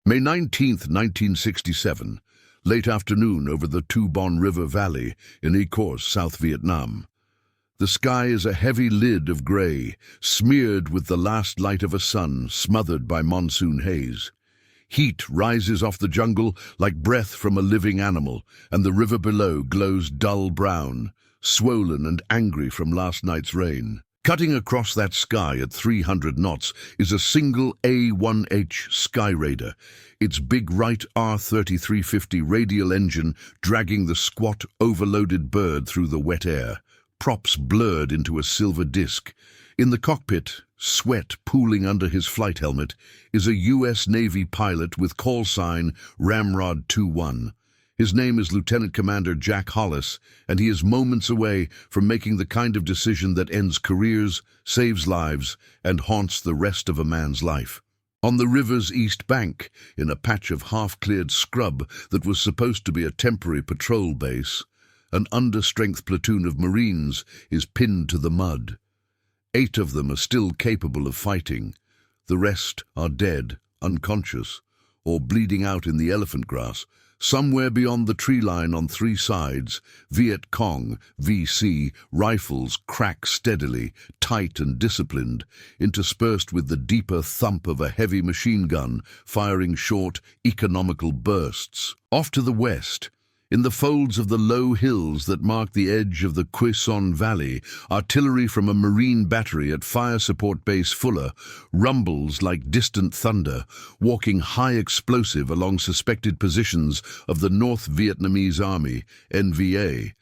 May 19, 1967, late afternoon over the Thu Bon River Valley in Ecorse, South Vietnam. The sky is a heavy lid of grey, smeared with the last light of a sun smothered by monsoon haze. Heat rises off the jungle like breath from a living animal, and the river below glows dull brown, swollen and angry from last night's rain. Cutting across that sky at 300 knots is a single A-1H Skyraider, its big right R-3350 radial engine dragging the squat, overloaded bird through the wet air, props blurred into a silver disc. In the cockpit, sweat pooling under his flight helmet, is a U.S. Navy pilot with call sign Ramrod Two-One. His name is Lieutenant Commander Jack Hollis, and he is moments away from making the kind of decision that ends careers, saves lives, and haunts the rest of a man's life. On the river's east bank, in a patch of half-cleared scrub that was supposed to be a temporary patrol base, an understrength platoon of Marines is pinned to the mud. 8 of them are still capable of fighting. The rest are dead, unconscious, or bleeding out in the elephant grass. Somewhere beyond the tree line on 3 sides, Viet Cong, VC, rifles crack steadily, tight and disciplined, interspersed with the deeper thump of a heavy machine gun, firing short, economical bursts. Off to the west, in the folds of the low hills that mark the edge of the Quy Son Valley, artillery from a Marine battery at Fire Support Base Fuller rumbles like distant thunder, walking high explosive along suspected positions of the North Vietnamese Army, NVA,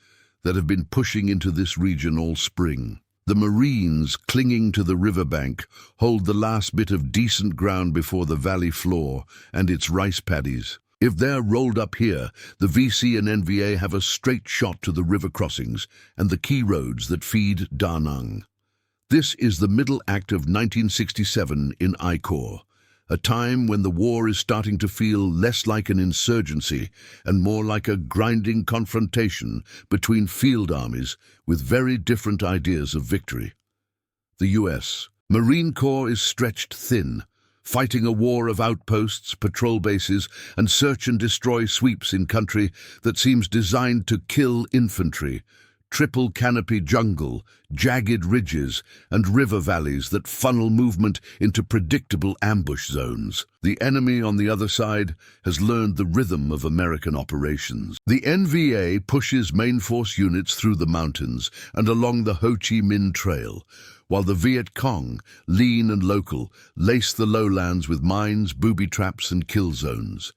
that have been pushing into this region all spring. The Marines, clinging to the riverbank, hold the last bit of decent ground before the valley floor and its rice paddies. If they're rolled up here, the VC and NVA have a straight shot to the river crossings and the key roads that feed Da Nang. This is the middle act of 1967 in I Corps, a time when the war is starting to feel less like an insurgency and more like a grinding confrontation between field armies with very different ideas of victory. The U.S. Marine Corps is stretched thin, fighting a war of outposts, patrol bases, and search-and-destroy sweeps in country that seems designed to kill infantry, triple canopy jungle, jagged ridges, and river valleys that funnel movement into predictable ambush zones. The enemy on the other side has learned the rhythm of American operations. The NVA pushes main force units through the mountains and along the Ho Chi Minh Trail, while the Viet Cong, lean and local, lace the lowlands with mines, booby traps, and kill zones.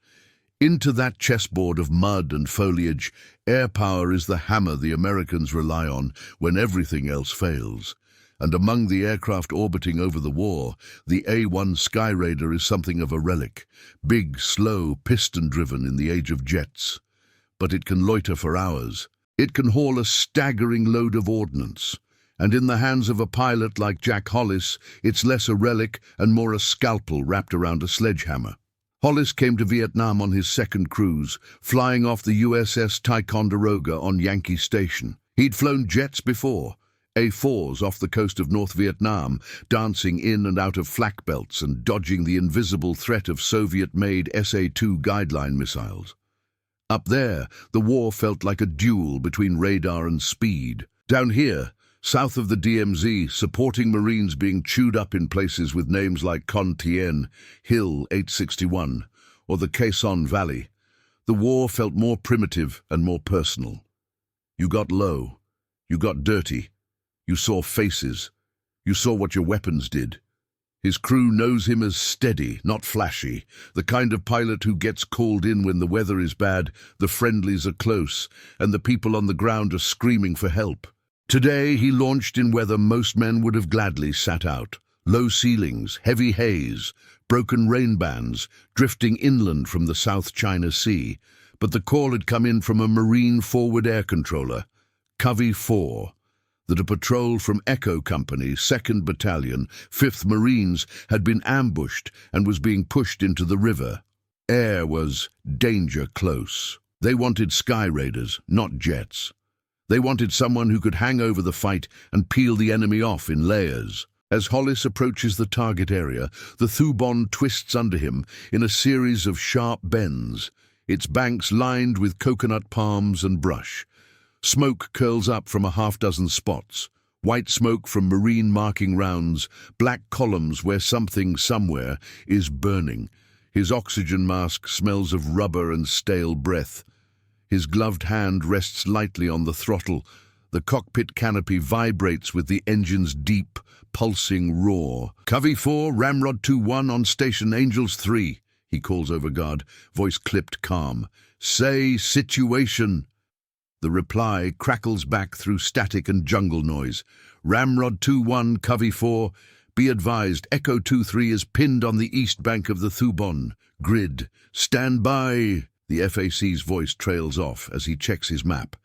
Into that chessboard of mud and foliage, air power is the hammer the Americans rely on when everything else fails. And among the aircraft orbiting over the war, the A-1 Skyraider is something of a relic, big, slow, piston-driven in the age of jets. But it can loiter for hours. It can haul a staggering load of ordnance. And in the hands of a pilot like Jack Hollis, it's less a relic and more a scalpel wrapped around a sledgehammer. Hollis came to Vietnam on his second cruise, flying off the USS Ticonderoga on Yankee Station. He'd flown jets before, A-4s off the coast of North Vietnam, dancing in and out of flak belts and dodging the invisible threat of Soviet-made SA-2 guideline missiles. Up there, the war felt like a duel between radar and speed. Down here, south of the DMZ, supporting Marines being chewed up in places with names like Con Tien, Hill 861, or the Quy Son Valley, the war felt more primitive and more personal. You got low, you got dirty, you saw faces, you saw what your weapons did. His crew knows him as steady, not flashy, the kind of pilot who gets called in when the weather is bad, the friendlies are close, and the people on the ground are screaming for help. Today he launched in weather most men would have gladly sat out. Low ceilings, heavy haze, broken rain bands, drifting inland from the South China Sea. But the call had come in from a Marine forward air controller, Covey 4, that a patrol from Echo Company, 2nd Battalion, 5th Marines, had been ambushed and was being pushed into the river. Air was danger close. They wanted Skyraiders, not jets. They wanted someone who could hang over the fight and peel the enemy off in layers. As Hollis approaches the target area, the Thu Bon twists under him in a series of sharp bends, its banks lined with coconut palms and brush. Smoke curls up from a half-dozen spots, white smoke from marine marking rounds, black columns where something somewhere is burning. His oxygen mask smells of rubber and stale breath. His gloved hand rests lightly on the throttle. The cockpit canopy vibrates with the engine's deep, pulsing roar. Covey 4, Ramrod Two-One on station Angels 3, he calls over guard, voice clipped calm. Say situation. The reply crackles back through static and jungle noise. Ramrod Two-One, Covey 4, be advised, Echo 2-3 is pinned on the east bank of the Thu Bon. Grid, stand by. The FAC's voice trails off as he checks his map.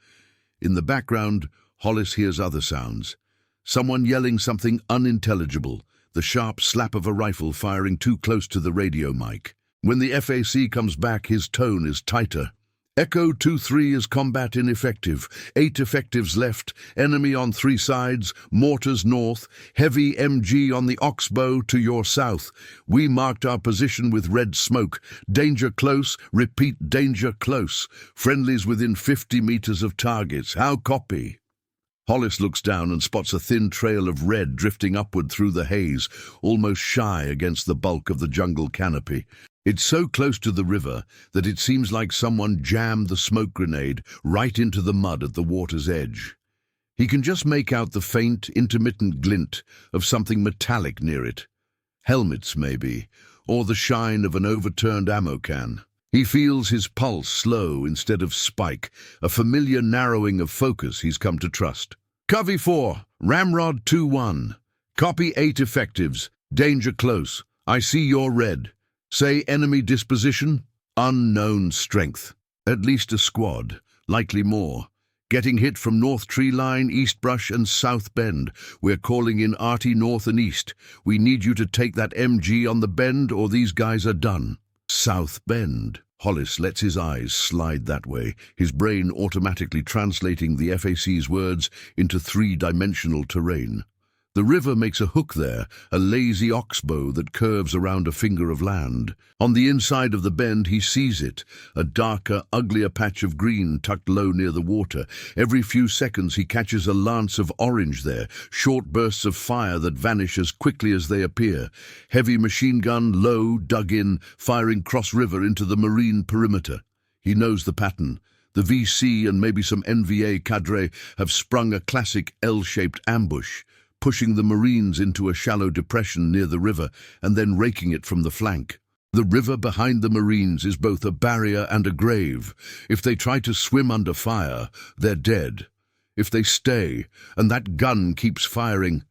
In the background, Hollis hears other sounds. Someone yelling something unintelligible, the sharp slap of a rifle firing too close to the radio mic. When the FAC comes back, his tone is tighter. Echo 2-3 is combat ineffective. 8 effectives left, enemy on 3 sides, mortars north, heavy MG on the Oxbow to your south. We marked our position with red smoke. Danger close, repeat danger close. Friendlies within 50 meters of targets. How copy? Hollis looks down and spots a thin trail of red drifting upward through the haze, almost shy against the bulk of the jungle canopy. It's so close to the river that it seems like someone jammed the smoke grenade right into the mud at the water's edge. He can just make out the faint, intermittent glint of something metallic near it. Helmets, maybe, or the shine of an overturned ammo can. He feels his pulse slow instead of spike, a familiar narrowing of focus he's come to trust. Covey 4, Ramrod Two-One. Copy 8 effectives. Danger close. I see your red. Say enemy disposition? Unknown strength. At least a squad, likely more. Getting hit from North Tree Line, East Brush and South Bend. We're calling in arty north and east. We need you to take that MG on the bend or these guys are done. South Bend. Hollis lets his eyes slide that way, his brain automatically translating the FAC's words into 3-dimensional terrain. The river makes a hook there, a lazy oxbow that curves around a finger of land. On the inside of the bend he sees it, a darker, uglier patch of green tucked low near the water. Every few seconds he catches a lance of orange there, short bursts of fire that vanish as quickly as they appear. Heavy machine gun, low, dug in, firing cross-river into the marine perimeter. He knows the pattern. The VC and maybe some NVA cadre have sprung a classic L-shaped ambush, pushing the Marines into a shallow depression near the river and then raking it from the flank. The river behind the Marines is both a barrier and a grave. If they try to swim under fire, they're dead. If they stay, and that gun keeps firing,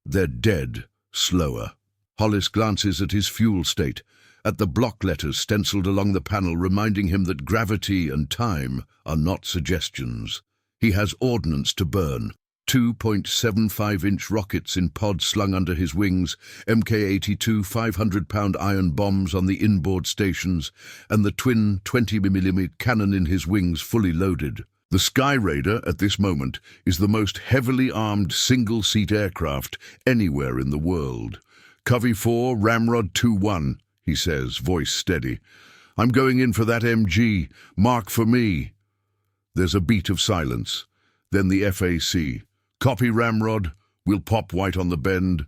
they're dead, slower. Hollis glances at his fuel state, at the block letters stenciled along the panel reminding him that gravity and time are not suggestions. He has ordnance to burn. 2.75-inch rockets in pods slung under his wings, Mk-82 500-pound iron bombs on the inboard stations, and the twin 20mm cannon in his wings fully loaded. The Skyraider, at this moment, is the most heavily armed single-seat aircraft anywhere in the world. Covey 4, Ramrod Two-One, he says, voice steady. I'm going in for that MG. Mark for me. There's a beat of silence. Then the FAC. Copy, Ramrod. We'll pop white on the bend.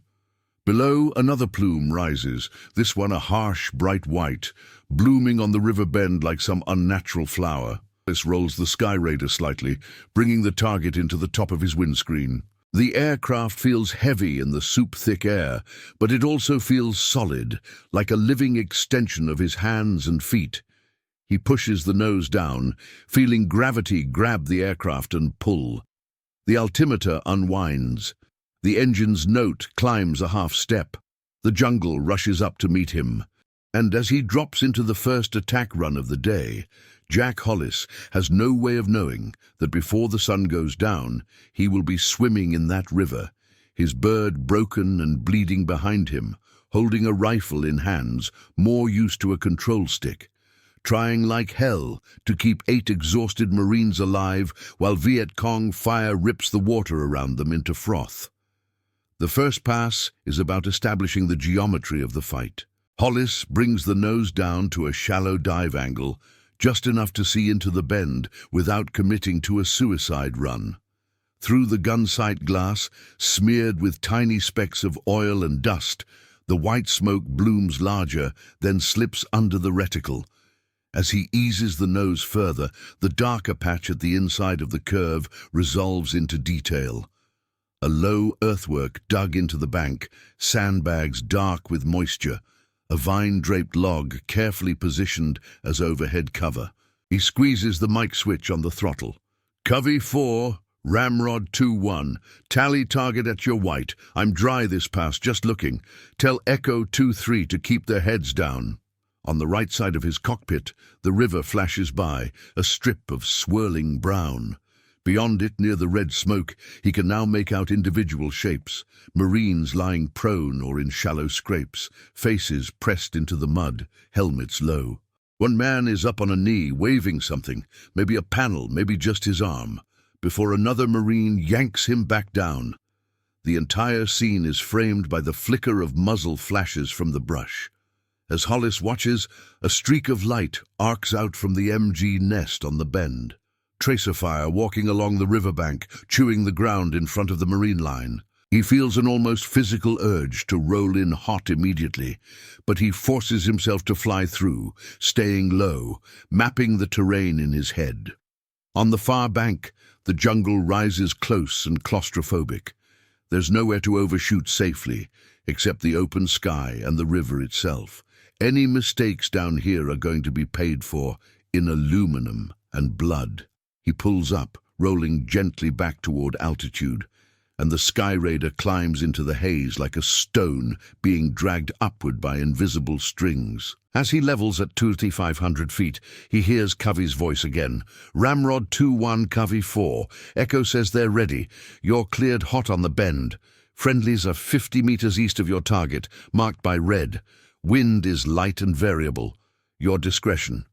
Below, another plume rises, this one a harsh, bright white, blooming on the river bend like some unnatural flower. This rolls the Skyraider slightly, bringing the target into the top of his windscreen. The aircraft feels heavy in the soup-thick air, but it also feels solid, like a living extension of his hands and feet. He pushes the nose down, feeling gravity grab the aircraft and pull. The altimeter unwinds. The engine's note climbs a half step. The jungle rushes up to meet him. And as he drops into the first attack run of the day, Jack Hollis has no way of knowing that before the sun goes down, he will be swimming in that river, his bird broken and bleeding behind him, holding a rifle in hands, more used to a control stick, trying like hell to keep 8 exhausted Marines alive while Viet Cong fire rips the water around them into froth. The first pass is about establishing the geometry of the fight. Hollis brings the nose down to a shallow dive angle, just enough to see into the bend without committing to a suicide run. Through the gun sight glass, smeared with tiny specks of oil and dust, the white smoke blooms larger, then slips under the reticle. As he eases the nose further, the darker patch at the inside of the curve resolves into detail. A low earthwork dug into the bank, sandbags dark with moisture, a vine-draped log carefully positioned as overhead cover. He squeezes the mic switch on the throttle. Covey 4, Ramrod 2-1. Tally target at your white. I'm dry this pass, just looking. Tell Echo 2-3 to keep their heads down. On the right side of his cockpit, the river flashes by, a strip of swirling brown. Beyond it, near the red smoke, he can now make out individual shapes, Marines lying prone or in shallow scrapes, faces pressed into the mud, helmets low. One man is up on a knee, waving something, maybe a panel, maybe just his arm, before another Marine yanks him back down. The entire scene is framed by the flicker of muzzle flashes from the brush. As Hollis watches, a streak of light arcs out from the MG nest on the bend. Tracer fire walking along the riverbank, chewing the ground in front of the marine line. He feels an almost physical urge to roll in hot immediately, but he forces himself to fly through, staying low, mapping the terrain in his head. On the far bank, the jungle rises close and claustrophobic. There's nowhere to overshoot safely, except the open sky and the river itself. Any mistakes down here are going to be paid for in aluminum and blood. He pulls up, rolling gently back toward altitude, and the Skyraider climbs into the haze like a stone being dragged upward by invisible strings. As he levels at 2,500 feet, he hears Covey's voice again. Ramrod 2-1, Covey 4. Echo says they're ready. You're cleared hot on the bend. Friendlies are 50 meters east of your target, marked by red. Wind is light and variable. Your discretion.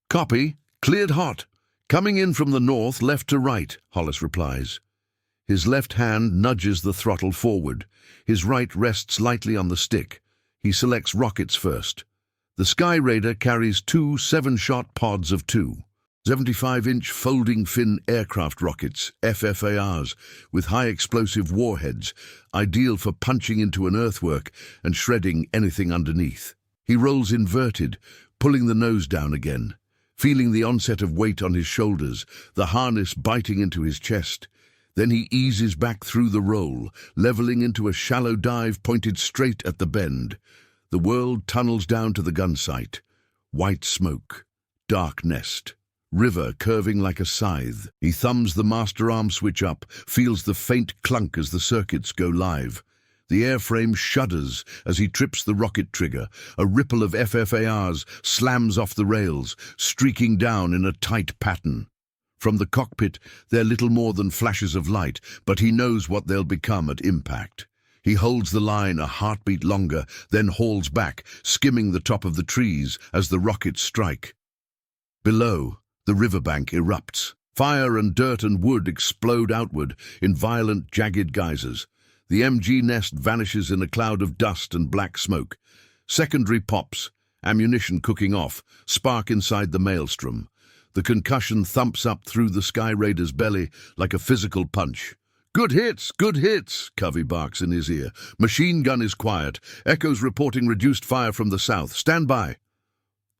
Copy. Cleared hot. Coming in from the north, left to right, Hollis replies. His left hand nudges the throttle forward. His right rests lightly on the stick. He selects rockets first. The Skyraider carries two 7-shot pods of 2. 75-inch folding fin aircraft rockets, FFARs, with high-explosive warheads, ideal for punching into an earthwork and shredding anything underneath. He rolls inverted, pulling the nose down again, feeling the onset of weight on his shoulders, the harness biting into his chest. Then he eases back through the roll, leveling into a shallow dive pointed straight at the bend. The world tunnels down to the gun sight. White smoke, dark nest. River curving like a scythe. He thumbs the master arm switch up, feels the faint clunk as the circuits go live. The airframe shudders as he trips the rocket trigger. A ripple of FFARs slams off the rails, streaking down in a tight pattern. From the cockpit, they're little more than flashes of light, but he knows what they'll become at impact. He holds the line a heartbeat longer, then hauls back, skimming the top of the trees as the rockets strike. Below, the riverbank erupts. Fire and dirt and wood explode outward in violent, jagged geysers. The MG nest vanishes in a cloud of dust and black smoke. Secondary pops, ammunition cooking off, spark inside the maelstrom. The concussion thumps up through the Skyraider's belly like a physical punch. Good hits, Covey barks in his ear. Machine gun is quiet. Echo's reporting reduced fire from the south. Stand by.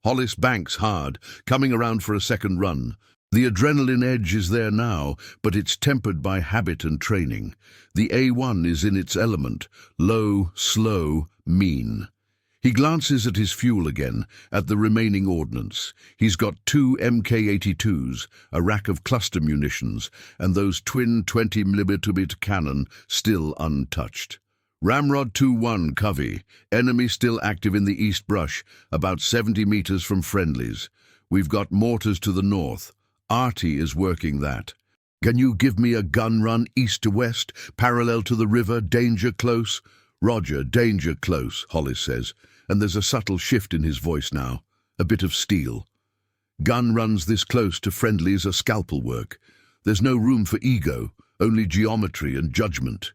Hollis banks hard, coming around for a second run. The adrenaline edge is there now, but it's tempered by habit and training. The A1 is in its element, low, slow, mean. He glances at his fuel again, at the remaining ordnance. He's got 2 Mk-82s, a rack of cluster munitions, and those twin 20mm cannon still untouched. Ramrod 2-1, Covey. Enemy still active in the east brush, about 70 meters from friendlies. We've got mortars to the north. Artie is working that. Can you give me a gun run east to west, parallel to the river, danger close? Roger, danger close, Hollis says, and there's a subtle shift in his voice now, a bit of steel. Gun runs this close to friendlies are scalpel work. There's no room for ego, only geometry and judgment.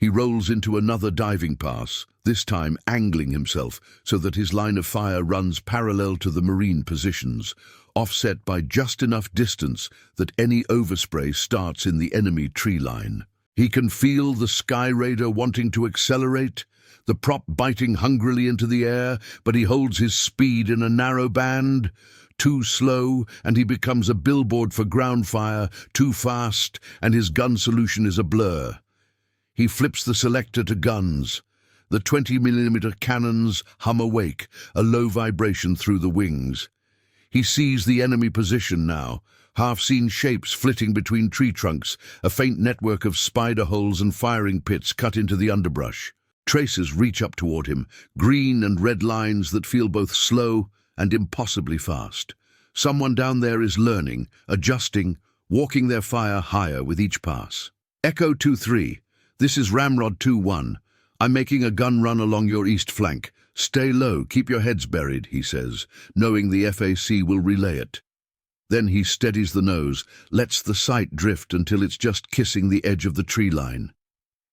He rolls into another diving pass, this time angling himself so that his line of fire runs parallel to the Marine positions, offset by just enough distance that any overspray starts in the enemy tree line. He can feel the Skyraider wanting to accelerate, the prop biting hungrily into the air, but he holds his speed in a narrow band. Too slow, and he becomes a billboard for ground fire. Too fast, and his gun solution is a blur. He flips the selector to guns. The 20mm cannons hum awake, a low vibration through the wings. He sees the enemy position now, half-seen shapes flitting between tree trunks, a faint network of spider holes and firing pits cut into the underbrush. Traces reach up toward him, green and red lines that feel both slow and impossibly fast. Someone down there is learning, adjusting, walking their fire higher with each pass. Echo 2-3, this is Ramrod 2-1. I'm making a gun run along your east flank. Stay low, keep your heads buried, he says, knowing the FAC will relay it. Then he steadies the nose, lets the sight drift until it's just kissing the edge of the tree line.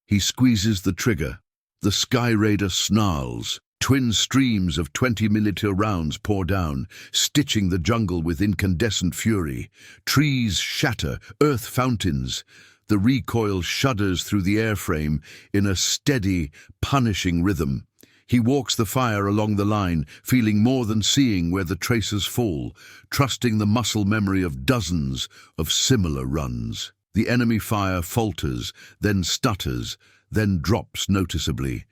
He squeezes the trigger. The Skyraider snarls. Twin streams of 20mm rounds pour down, stitching the jungle with incandescent fury. Trees shatter, earth fountains. The recoil shudders through the airframe in a steady, punishing rhythm. He walks the fire along the line, feeling more than seeing where the tracers fall, trusting the muscle memory of dozens of similar runs. The enemy fire falters, then stutters, then drops noticeably.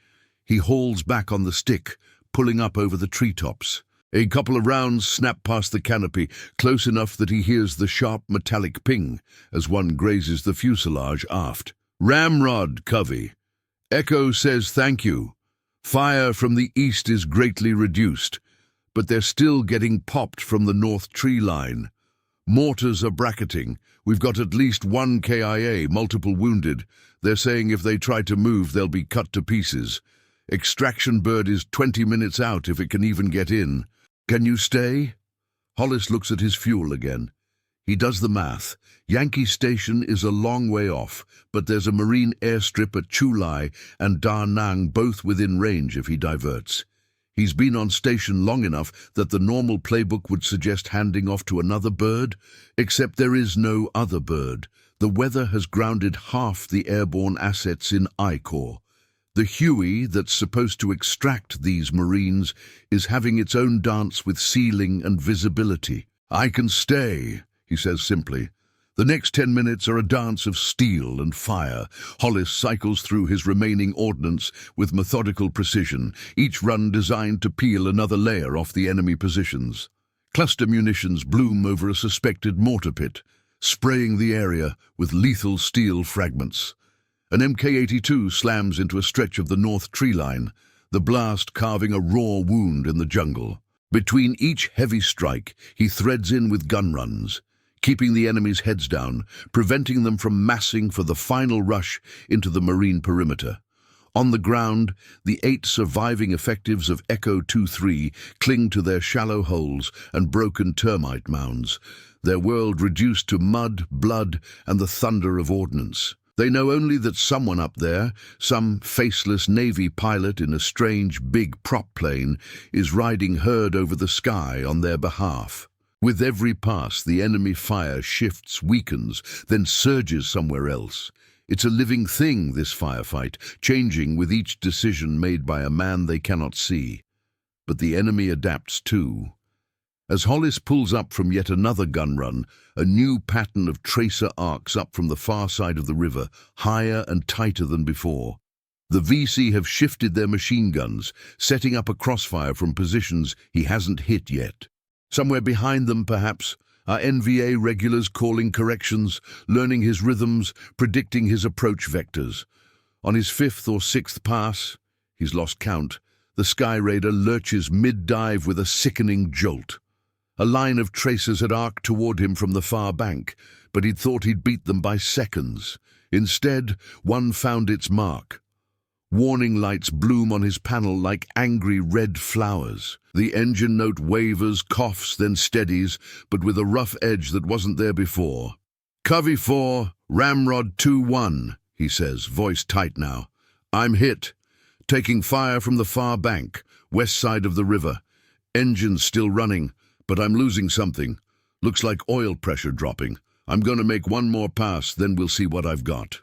He hauls back on the stick, pulling up over the treetops. A couple of rounds snap past the canopy, close enough that he hears the sharp metallic ping as one grazes the fuselage aft. Ramrod, Covey. Echo says thank you. Fire from the east is greatly reduced, but they're still getting popped from the north tree line. Mortars are bracketing. We've got at least one KIA, multiple wounded. They're saying if they try to move, they'll be cut to pieces. Extraction bird is 20 minutes out if it can even get in. Can you stay? Hollis looks at his fuel again. He does the math. Yankee Station is a long way off, but there's a Marine airstrip at Chulai and Da Nang both within range if he diverts. He's been on station long enough that the normal playbook would suggest handing off to another bird, except there is no other bird. The weather has grounded half the airborne assets in I-Corps. The Huey that's supposed to extract these Marines is having its own dance with ceiling and visibility. I can stay, he says simply. The next 10 minutes are a dance of steel and fire. Hollis cycles through his remaining ordnance with methodical precision, each run designed to peel another layer off the enemy positions. Cluster munitions bloom over a suspected mortar pit, spraying the area with lethal steel fragments. An Mk-82 slams into a stretch of the north tree line, the blast carving a raw wound in the jungle. Between each heavy strike, he threads in with gun runs, keeping the enemy's heads down, preventing them from massing for the final rush into the Marine perimeter. On the ground, the 8 surviving effectives of Echo 2-3 cling to their shallow holes and broken termite mounds, their world reduced to mud, blood, and the thunder of ordnance. They know only that someone up there, some faceless Navy pilot in a strange big prop plane, is riding herd over the sky on their behalf. With every pass, the enemy fire shifts, weakens, then surges somewhere else. It's a living thing, this firefight, changing with each decision made by a man they cannot see. But the enemy adapts too. As Hollis pulls up from yet another gun run, a new pattern of tracer arcs up from the far side of the river, higher and tighter than before. The VC have shifted their machine guns, setting up a crossfire from positions he hasn't hit yet. Somewhere behind them, perhaps, are NVA regulars calling corrections, learning his rhythms, predicting his approach vectors. On his 5th or 6th pass, he's lost count, the Skyraider lurches mid-dive with a sickening jolt. A line of tracers had arced toward him from the far bank, but he'd thought he'd beat them by seconds. Instead, one found its mark. Warning lights bloom on his panel like angry red flowers. The engine note wavers, coughs, then steadies, but with a rough edge that wasn't there before. Covey 4, Ramrod 2-1, he says, voice tight now. I'm hit. Taking fire from the far bank, west side of the river. Engine's still running, but I'm losing something. Looks like oil pressure dropping. I'm going to make one more pass, then we'll see what I've got.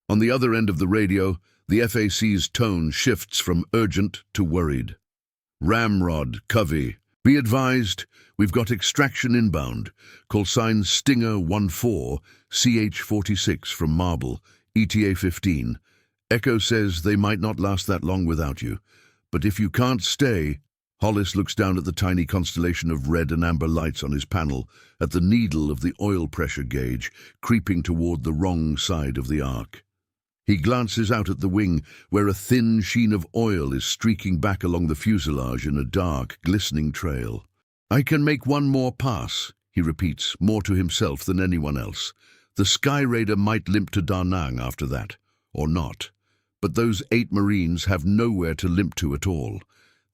On the other end of the radio, the FAC's tone shifts from urgent to worried. Ramrod, Covey. Be advised, we've got extraction inbound. Call sign Stinger 14, CH46 from Marble, ETA 15. Echo says they might not last that long without you. But if you can't stay... Hollis looks down at the tiny constellation of red and amber lights on his panel, at the needle of the oil pressure gauge, creeping toward the wrong side of the arc. He glances out at the wing, where a thin sheen of oil is streaking back along the fuselage in a dark, glistening trail. I can make one more pass, he repeats, more to himself than anyone else. The Skyraider might limp to Da Nang after that, or not. But those 8 Marines have nowhere to limp to at all.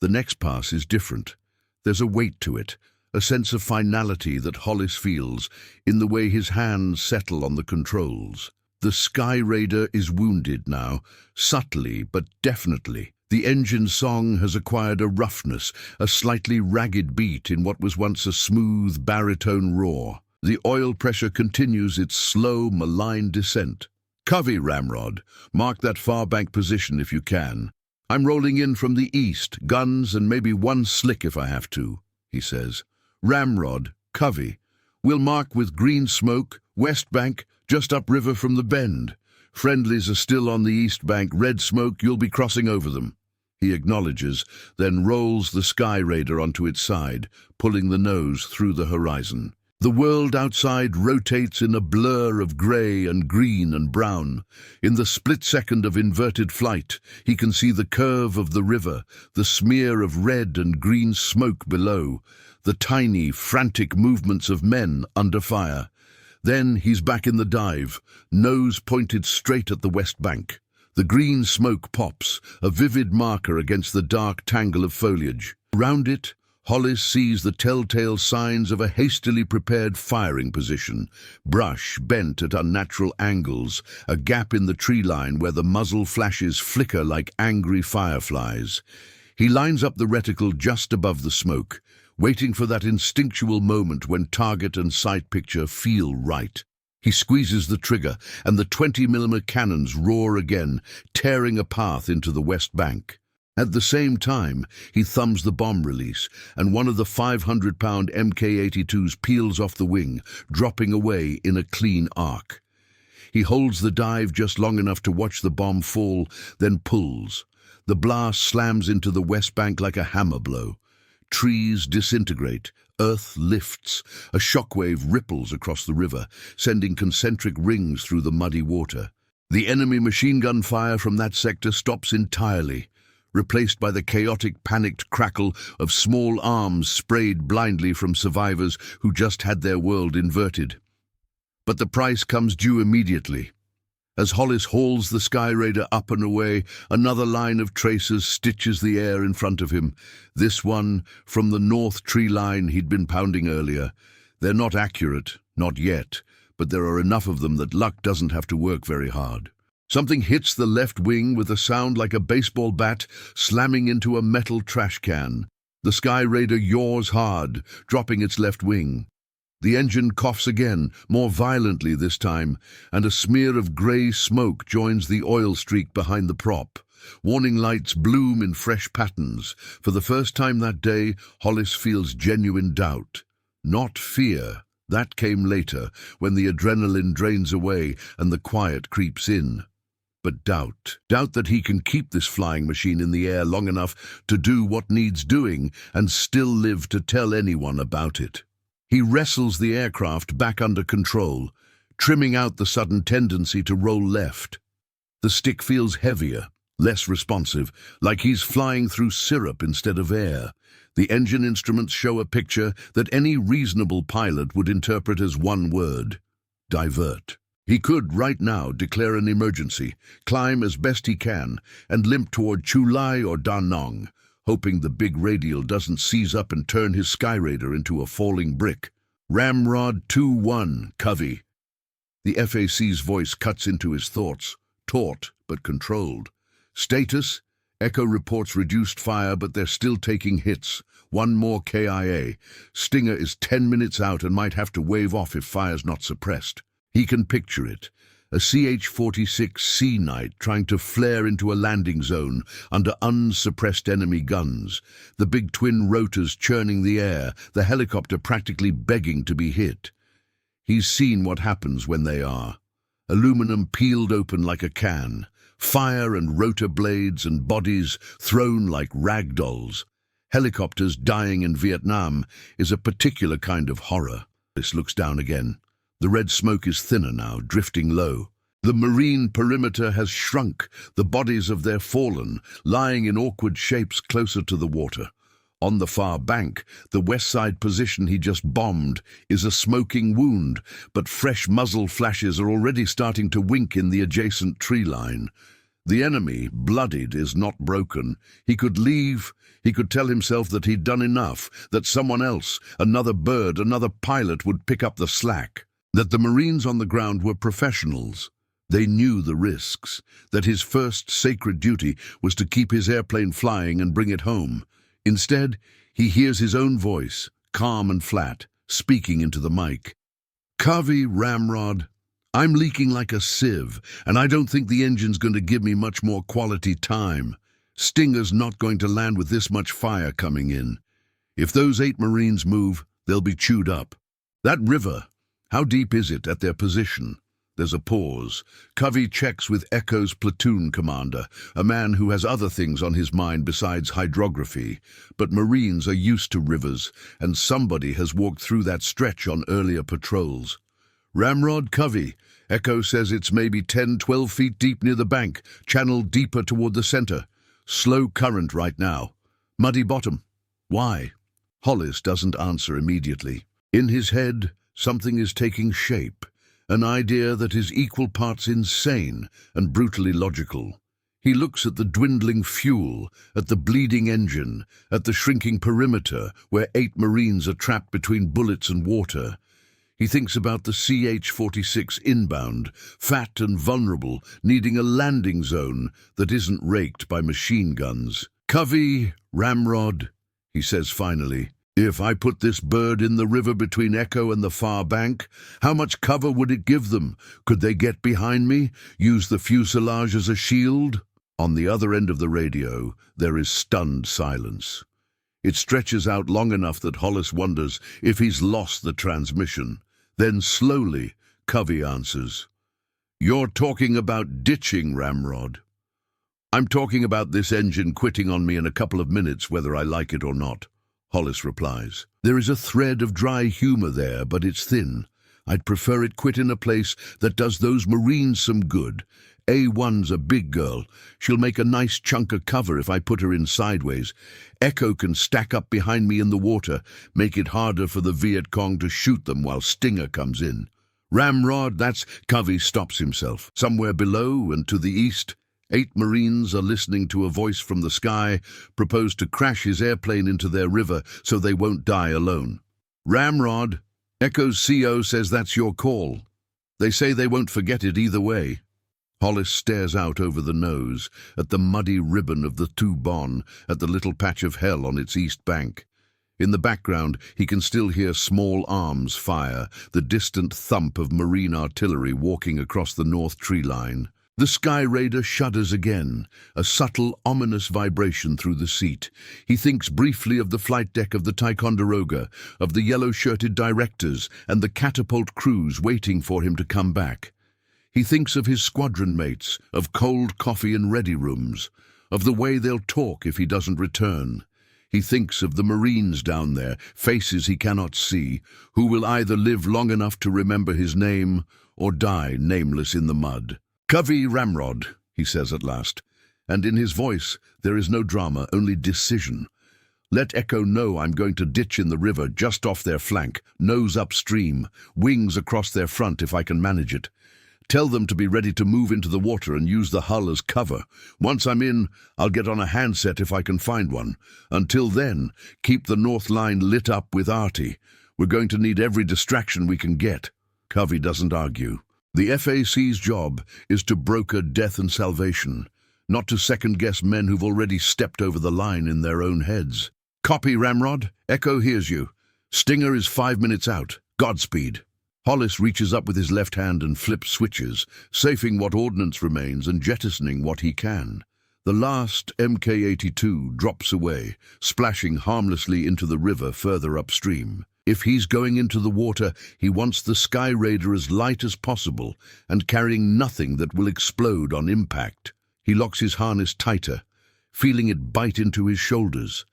The next pass is different. There's a weight to it, a sense of finality that Hollis feels in the way his hands settle on the controls. The Skyraider is wounded now, subtly but definitely. The engine song has acquired a roughness, a slightly ragged beat in what was once a smooth baritone roar. The oil pressure continues its slow, malign descent. Covey, Ramrod, mark that far bank position if you can. I'm rolling in from the east, guns and maybe one slick if I have to, he says. Ramrod, Covey, we'll mark with green smoke, west bank, just upriver from the bend. Friendlies are still on the east bank, red smoke, you'll be crossing over them. He acknowledges, then rolls the Skyraider onto its side, pulling the nose through the horizon. The world outside rotates in a blur of grey and green and brown. In the split second of inverted flight, he can see the curve of the river, the smear of red and green smoke below, the tiny, frantic movements of men under fire. Then he's back in the dive, nose pointed straight at the west bank. The green smoke pops, a vivid marker against the dark tangle of foliage. Around it, Hollis sees the telltale signs of a hastily prepared firing position. Brush bent at unnatural angles, a gap in the tree line where the muzzle flashes flicker like angry fireflies. He lines up the reticle just above the smoke, waiting for that instinctual moment when target and sight picture feel right. He squeezes the trigger, and the 20mm cannons roar again, tearing a path into the west bank. At the same time, he thumbs the bomb release, and one of the 500-pound Mk-82s peels off the wing, dropping away in a clean arc. He holds the dive just long enough to watch the bomb fall, then pulls. The blast slams into the west bank like a hammer blow. Trees disintegrate, earth lifts, a shockwave ripples across the river, sending concentric rings through the muddy water. The enemy machine gun fire from that sector stops entirely, replaced by the chaotic, panicked crackle of small arms sprayed blindly from survivors who just had their world inverted. But the price comes due immediately. As Hollis hauls the Skyraider up and away, another line of tracers stitches the air in front of him. This one from the north tree line he'd been pounding earlier. They're not accurate, not yet, but there are enough of them that luck doesn't have to work very hard. Something hits the left wing with a sound like a baseball bat slamming into a metal trash can. The Skyraider yaws hard, dropping its left wing. The engine coughs again, more violently this time, and a smear of grey smoke joins the oil streak behind the prop. Warning lights bloom in fresh patterns. For the first time that day, Hollis feels genuine doubt. Not fear. That came later, when the adrenaline drains away and the quiet creeps in. But doubt. Doubt that he can keep this flying machine in the air long enough to do what needs doing and still live to tell anyone about it. He wrestles the aircraft back under control, trimming out the sudden tendency to roll left. The stick feels heavier, less responsive, like he's flying through syrup instead of air. The engine instruments show a picture that any reasonable pilot would interpret as one word: divert. He could, right now, declare an emergency, climb as best he can, and limp toward Chu Lai or Da Nang, hoping the big radial doesn't seize up and turn his Skyraider into a falling brick. Ramrod Two-One, Covey. The FAC's voice cuts into his thoughts, taut but controlled. Status: Echo reports reduced fire, but they're still taking hits. One more KIA. Stinger is 10 minutes out and might have to wave off if fire's not suppressed. He can picture it. A CH-46 Sea Knight trying to flare into a landing zone under unsuppressed enemy guns, the big twin rotors churning the air, the helicopter practically begging to be hit. He's seen what happens when they are. Aluminum peeled open like a can, fire and rotor blades and bodies thrown like rag dolls. Helicopters dying in Vietnam is a particular kind of horror. This looks down again. The red smoke is thinner now, drifting low. The marine perimeter has shrunk, the bodies of their fallen, lying in awkward shapes closer to the water. On the far bank, the west side position he just bombed is a smoking wound, but fresh muzzle flashes are already starting to wink in the adjacent tree line. The enemy, bloodied, is not broken. He could leave. He could tell himself that he'd done enough, that someone else, another bird, another pilot would pick up the slack. That the Marines on the ground were professionals. They knew the risks, that his first sacred duty was to keep his airplane flying and bring it home. Instead, he hears his own voice, calm and flat, speaking into the mic. "Covey, Ramrod, I'm leaking like a sieve, and I don't think the engine's going to give me much more quality time. Stinger's not going to land with this much fire coming in. If those 8 Marines move, they'll be chewed up. That river, how deep is it at their position?" There's a pause. Covey checks with Echo's platoon commander, a man who has other things on his mind besides hydrography. But Marines are used to rivers, and somebody has walked through that stretch on earlier patrols. "Ramrod, Covey, Echo says it's maybe 10-12 feet deep near the bank, channeled deeper toward the center. Slow current right now. Muddy bottom. Why?" Hollis doesn't answer immediately. In his head, something is taking shape, an idea that is equal parts insane and brutally logical. He looks at the dwindling fuel, at the bleeding engine, at the shrinking perimeter where 8 Marines are trapped between bullets and water. He thinks about the CH-46 inbound, fat and vulnerable, needing a landing zone that isn't raked by machine guns. "Covey, Ramrod," he says finally, "if I put this bird in the river between Echo and the far bank, how much cover would it give them? Could they get behind me, use the fuselage as a shield?" On the other end of the radio, there is stunned silence. It stretches out long enough that Hollis wonders if he's lost the transmission. Then slowly, Covey answers, "You're talking about ditching, Ramrod." "I'm talking about this engine quitting on me in a couple of minutes, whether I like it or not," Hollis replies. There is a thread of dry humor there, but it's thin. "I'd prefer it quit in a place that does those Marines some good. A1's a big girl. She'll make a nice chunk of cover if I put her in sideways. Echo can stack up behind me in the water, make it harder for the Viet Cong to shoot them while Stinger comes in." "Ramrod, that's—" Covey stops himself. Somewhere below and to the east, 8 Marines are listening to a voice from the sky propose to crash his airplane into their river so they won't die alone. "Ramrod, Echo's CO says that's your call. They say they won't forget it either way." Hollis stares out over the nose, at the muddy ribbon of the Thu Bon, at the little patch of hell on its east bank. In the background, he can still hear small arms fire, the distant thump of Marine artillery walking across the north tree line. The Skyraider shudders again, a subtle, ominous vibration through the seat. He thinks briefly of the flight deck of the Ticonderoga, of the yellow-shirted directors and the catapult crews waiting for him to come back. He thinks of his squadron mates, of cold coffee in ready rooms, of the way they'll talk if he doesn't return. He thinks of the Marines down there, faces he cannot see, who will either live long enough to remember his name or die nameless in the mud. "Covey, Ramrod," he says at last, and in his voice there is no drama, only decision. "Let Echo know I'm going to ditch in the river just off their flank, nose upstream, wings across their front if I can manage it. Tell them to be ready to move into the water and use the hull as cover. Once I'm in, I'll get on a handset if I can find one. Until then, keep the north line lit up with arty. We're going to need every distraction we can get." Covey doesn't argue. The FAC's job is to broker death and salvation, not to second-guess men who've already stepped over the line in their own heads. "Copy, Ramrod. Echo hears you. Stinger is 5 minutes out. Godspeed." Hollis reaches up with his left hand and flips switches, safing what ordnance remains and jettisoning what he can. The last Mk-82 drops away, splashing harmlessly into the river further upstream. If he's going into the water, he wants the Skyraider as light as possible and carrying nothing that will explode on impact. He locks his harness tighter, feeling it bite into his shoulders.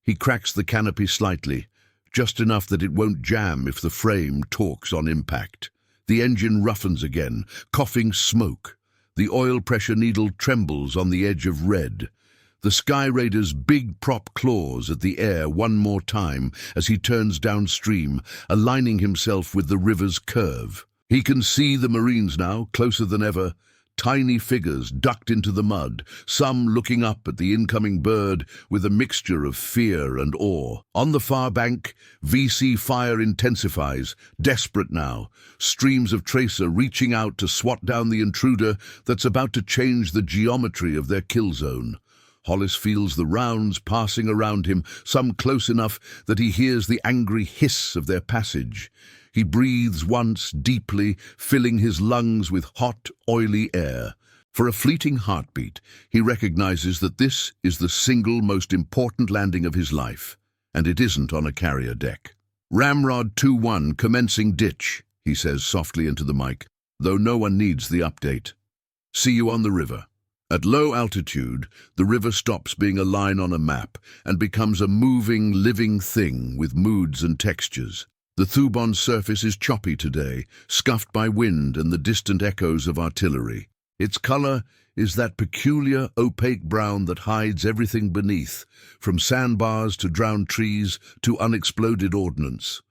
He cracks the canopy slightly, just enough that it won't jam if the frame torques on impact. The engine roughens again, coughing smoke. The oil pressure needle trembles on the edge of red. The Skyraider's big prop claws at the air one more time as he turns downstream, aligning himself with the river's curve. He can see the Marines now, closer than ever, tiny figures ducked into the mud, some looking up at the incoming bird with a mixture of fear and awe. On the far bank, VC fire intensifies, desperate now, streams of tracer reaching out to swat down the intruder that's about to change the geometry of their kill zone. Hollis feels the rounds passing around him, some close enough that he hears the angry hiss of their passage. He breathes once deeply, filling his lungs with hot, oily air. For a fleeting heartbeat, he recognizes that this is the single most important landing of his life, and it isn't on a carrier deck. "Ramrod Two-One commencing ditch," he says softly into the mic, though no one needs the update. "See you on the river." At low altitude, the river stops being a line on a map and becomes a moving, living thing with moods and textures. The Thu Bon surface is choppy today, scuffed by wind and the distant echoes of artillery. Its color is that peculiar, opaque brown that hides everything beneath, from sandbars to drowned trees to unexploded ordnance.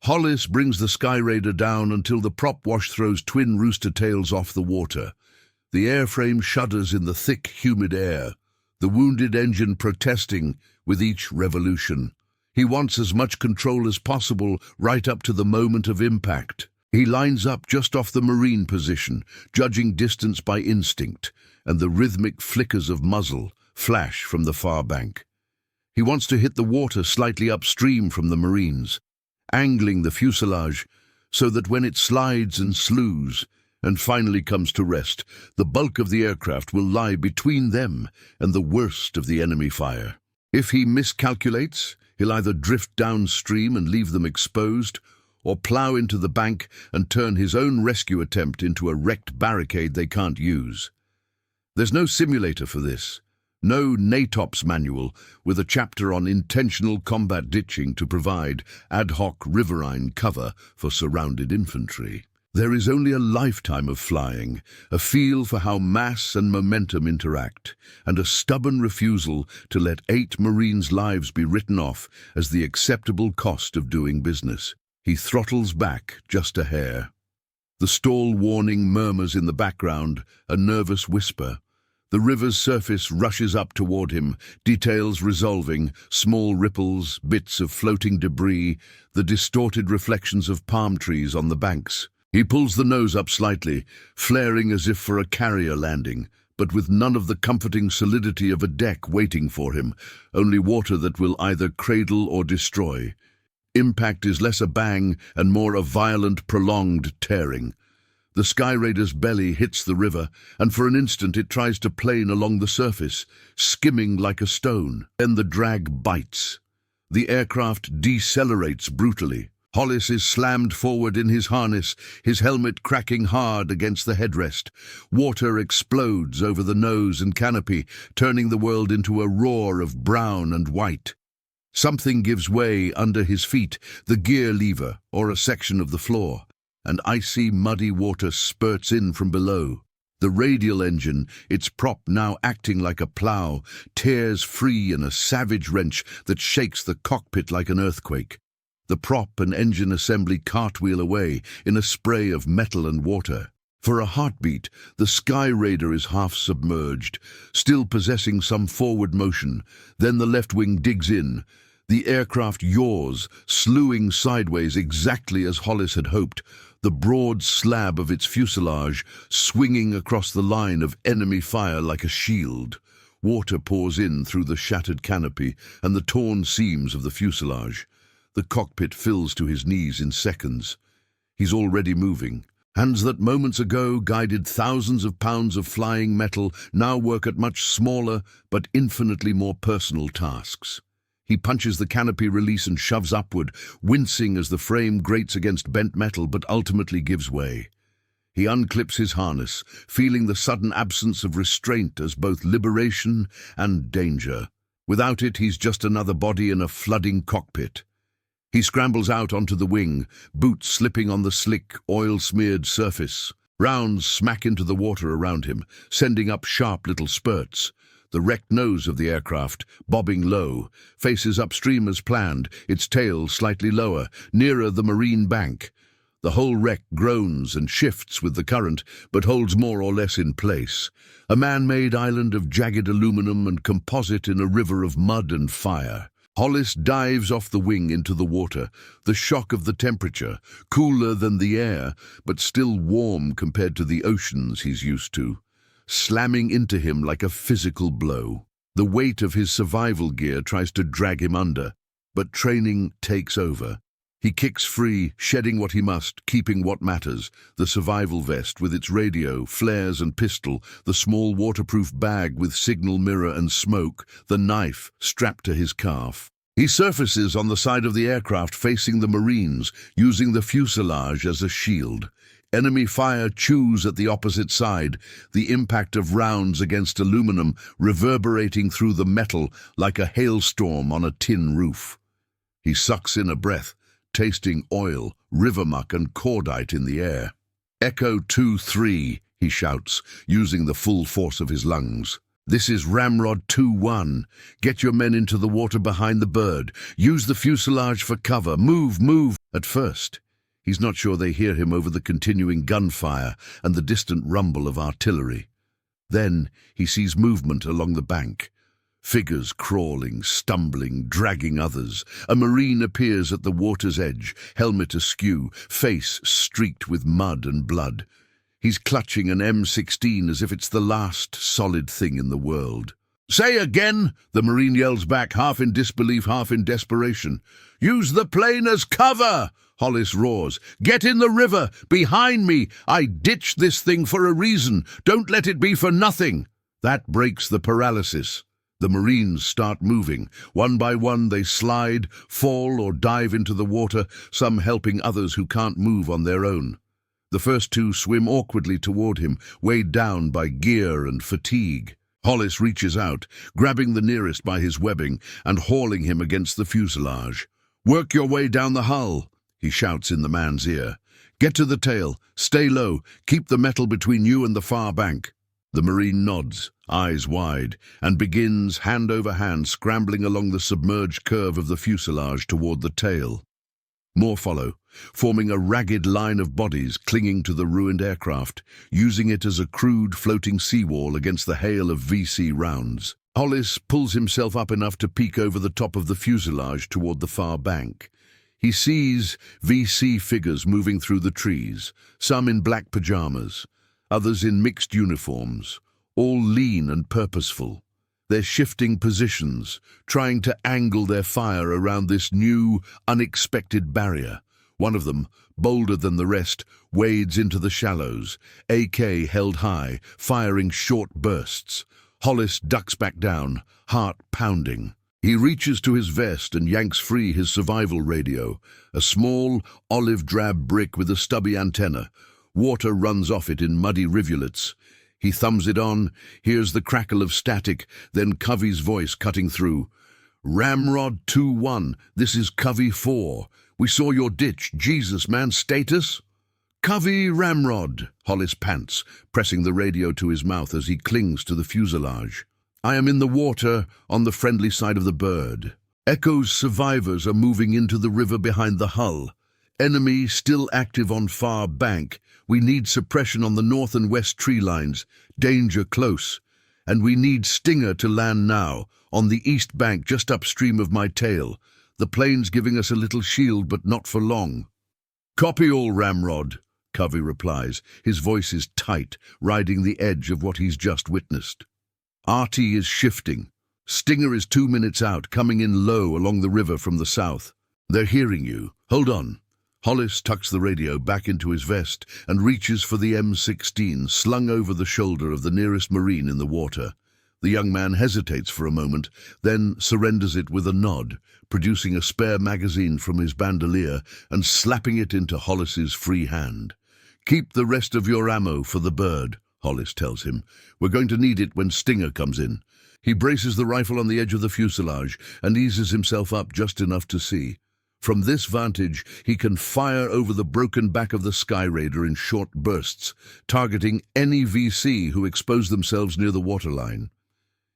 Hollis brings the Skyraider down until the prop wash throws twin rooster tails off the water. The airframe shudders in the thick, humid air, the wounded engine protesting with each revolution. He wants as much control as possible right up to the moment of impact. He lines up just off the Marine position, judging distance by instinct, and the rhythmic flickers of muzzle flash from the far bank. He wants to hit the water slightly upstream from the Marines, angling the fuselage so that when it slides and slews and finally comes to rest, the bulk of the aircraft will lie between them and the worst of the enemy fire. If he miscalculates, he'll either drift downstream and leave them exposed, or plow into the bank and turn his own rescue attempt into a wrecked barricade they can't use. There's no simulator for this, no NATOPS manual with a chapter on intentional combat ditching to provide ad hoc riverine cover for surrounded infantry. There is only a lifetime of flying, a feel for how mass and momentum interact, and a stubborn refusal to let 8 Marines' lives be written off as the acceptable cost of doing business. He throttles back just a hair. The stall warning murmurs in the background, a nervous whisper. The river's surface rushes up toward him, details resolving, small ripples, bits of floating debris, the distorted reflections of palm trees on the banks. He pulls the nose up slightly, flaring as if for a carrier landing, but with none of the comforting solidity of a deck waiting for him, only water that will either cradle or destroy. Impact is less a bang and more a violent, prolonged tearing. The Skyraider's belly hits the river, and for an instant it tries to plane along the surface, skimming like a stone. Then the drag bites. The aircraft decelerates brutally. Hollis is slammed forward in his harness, his helmet cracking hard against the headrest. Water explodes over the nose and canopy, turning the world into a roar of brown and white. Something gives way under his feet, the gear lever or a section of the floor, and icy, muddy water spurts in from below. The radial engine, its prop now acting like a plow, tears free in a savage wrench that shakes the cockpit like an earthquake. The prop and engine assembly cartwheel away in a spray of metal and water. For a heartbeat, the Skyraider is half submerged, still possessing some forward motion. Then the left wing digs in. The aircraft yaws, slewing sideways exactly as Hollis had hoped, the broad slab of its fuselage swinging across the line of enemy fire like a shield. Water pours in through the shattered canopy and the torn seams of the fuselage. The cockpit fills to his knees in seconds. He's already moving. Hands that moments ago guided thousands of pounds of flying metal now work at much smaller but infinitely more personal tasks. He punches the canopy release and shoves upward, wincing as the frame grates against bent metal but ultimately gives way. He unclips his harness, feeling the sudden absence of restraint as both liberation and danger. Without it, he's just another body in a flooding cockpit. He scrambles out onto the wing, boots slipping on the slick, oil-smeared surface. Rounds smack into the water around him, sending up sharp little spurts. The wrecked nose of the aircraft, bobbing low, faces upstream as planned, its tail slightly lower, nearer the marine bank. The whole wreck groans and shifts with the current, but holds more or less in place. A man-made island of jagged aluminum and composite in a river of mud and fire. Hollis dives off the wing into the water, the shock of the temperature, cooler than the air, but still warm compared to the oceans he's used to, slamming into him like a physical blow. The weight of his survival gear tries to drag him under, but training takes over. He kicks free, shedding what he must, keeping what matters, the survival vest with its radio, flares and pistol, the small waterproof bag with signal mirror and smoke, the knife strapped to his calf. He surfaces on the side of the aircraft facing the Marines, using the fuselage as a shield. Enemy fire chews at the opposite side, the impact of rounds against aluminum reverberating through the metal like a hailstorm on a tin roof. He sucks in a breath, tasting oil, river muck and cordite in the air. "Echo 2-3, he shouts, using the full force of his lungs. "This is Ramrod Two-One. Get your men into the water behind the bird. Use the fuselage for cover. Move, move." At first, he's not sure they hear him over the continuing gunfire and the distant rumble of artillery. Then he sees movement along the bank. Figures crawling, stumbling, dragging others. A Marine appears at the water's edge, helmet askew, face streaked with mud and blood. He's clutching an M16 as if it's the last solid thing in the world. "Say again," the Marine yells back, half in disbelief, half in desperation. "Use the plane as cover," Hollis roars. "Get in the river, behind me. I ditched this thing for a reason. Don't let it be for nothing." That breaks the paralysis. The Marines start moving. One by one they slide, fall or dive into the water, some helping others who can't move on their own. The first two swim awkwardly toward him, weighed down by gear and fatigue. Hollis reaches out, grabbing the nearest by his webbing and hauling him against the fuselage. "Work your way down the hull," he shouts in the man's ear. "Get to the tail, stay low, keep the metal between you and the far bank." The Marine nods, eyes wide, and begins, hand over hand, scrambling along the submerged curve of the fuselage toward the tail. More follow, forming a ragged line of bodies clinging to the ruined aircraft, using it as a crude floating seawall against the hail of VC rounds. Hollis pulls himself up enough to peek over the top of the fuselage toward the far bank. He sees VC figures moving through the trees, some in black pajamas, others in mixed uniforms, all lean and purposeful. They're shifting positions, trying to angle their fire around this new, unexpected barrier. One of them, bolder than the rest, wades into the shallows, AK held high, firing short bursts. Hollis ducks back down, heart pounding. He reaches to his vest and yanks free his survival radio, a small, olive-drab brick with a stubby antenna. Water runs off it in muddy rivulets. He thumbs it on, hears the crackle of static, then Covey's voice cutting through. "Ramrod 2-1, this is Covey 4. We saw your ditch. Jesus, man, status?" "Covey Ramrod," Hollis pants, pressing the radio to his mouth as he clings to the fuselage. "I am in the water on the friendly side of the bird. Echo's survivors are moving into the river behind the hull. Enemy still active on far bank. We need suppression on the north and west tree lines. Danger close. And we need Stinger to land now, on the east bank just upstream of my tail. The plane's giving us a little shield, but not for long." "Copy all, Ramrod," Covey replies. His voice is tight, riding the edge of what he's just witnessed. RT is shifting. Stinger is 2 minutes out, coming in low along the river from the south. "They're hearing you. Hold on." Hollis tucks the radio back into his vest and reaches for the M16 slung over the shoulder of the nearest Marine in the water. The young man hesitates for a moment, then surrenders it with a nod, producing a spare magazine from his bandolier and slapping it into Hollis's free hand. "Keep the rest of your ammo for the bird," Hollis tells him. "We're going to need it when Stinger comes in." He braces the rifle on the edge of the fuselage and eases himself up just enough to see. From this vantage, he can fire over the broken back of the Skyraider in short bursts, targeting any VC who expose themselves near the waterline.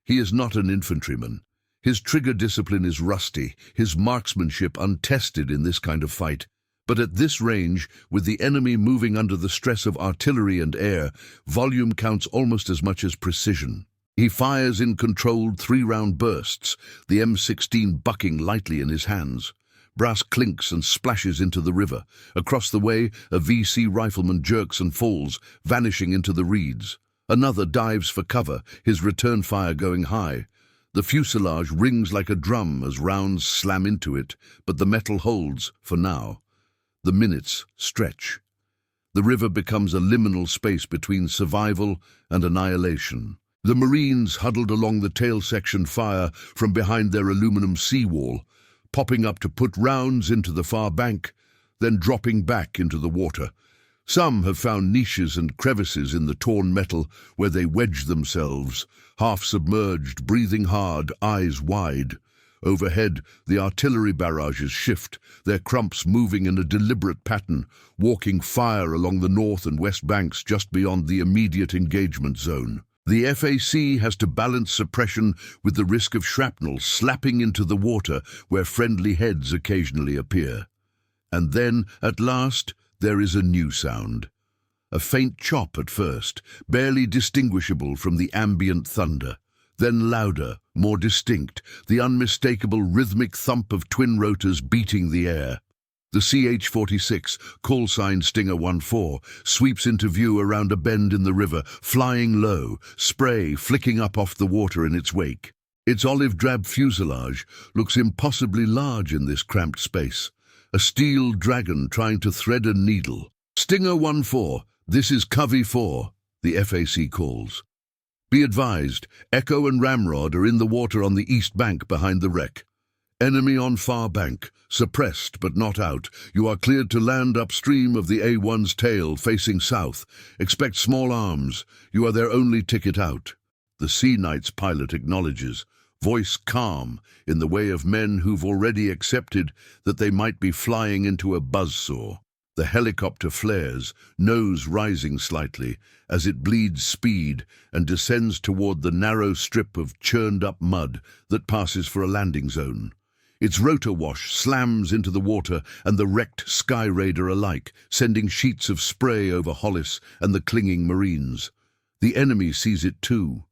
He is not an infantryman. His trigger discipline is rusty, his marksmanship untested in this kind of fight. But at this range, with the enemy moving under the stress of artillery and air, volume counts almost as much as precision. He fires in controlled 3-round bursts, the M16 bucking lightly in his hands. Brass clinks and splashes into the river. Across the way, a VC rifleman jerks and falls, vanishing into the reeds. Another dives for cover, his return fire going high. The fuselage rings like a drum as rounds slam into it, but the metal holds, for now. The minutes stretch. The river becomes a liminal space between survival and annihilation. The Marines huddled along the tail section fire from behind their aluminum seawall, popping up to put rounds into the far bank, then dropping back into the water. Some have found niches and crevices in the torn metal where they wedge themselves, half submerged, breathing hard, eyes wide. Overhead, the artillery barrages shift, their crumps moving in a deliberate pattern, walking fire along the north and west banks just beyond the immediate engagement zone. The FAC has to balance suppression with the risk of shrapnel slapping into the water where friendly heads occasionally appear. And then, at last, there is a new sound. A faint chop at first, barely distinguishable from the ambient thunder. Then louder, more distinct, the unmistakable rhythmic thump of twin rotors beating the air. The CH-46, call sign Stinger 14, sweeps into view around a bend in the river, flying low, spray flicking up off the water in its wake. Its olive-drab fuselage looks impossibly large in this cramped space. A steel dragon trying to thread a needle. "Stinger 14, this is Covey 4, the FAC calls. "Be advised, Echo and Ramrod are in the water on the east bank behind the wreck. Enemy on far bank, suppressed but not out. You are cleared to land upstream of the A1's tail, facing south. Expect small arms. You are their only ticket out." The Sea Knight's pilot acknowledges, voice calm, in the way of men who've already accepted that they might be flying into a buzzsaw. The helicopter flares, nose rising slightly, as it bleeds speed and descends toward the narrow strip of churned-up mud that passes for a landing zone. Its rotor wash slams into the water and the wrecked Skyraider alike, sending sheets of spray over Hollis and the clinging Marines. The enemy sees it too.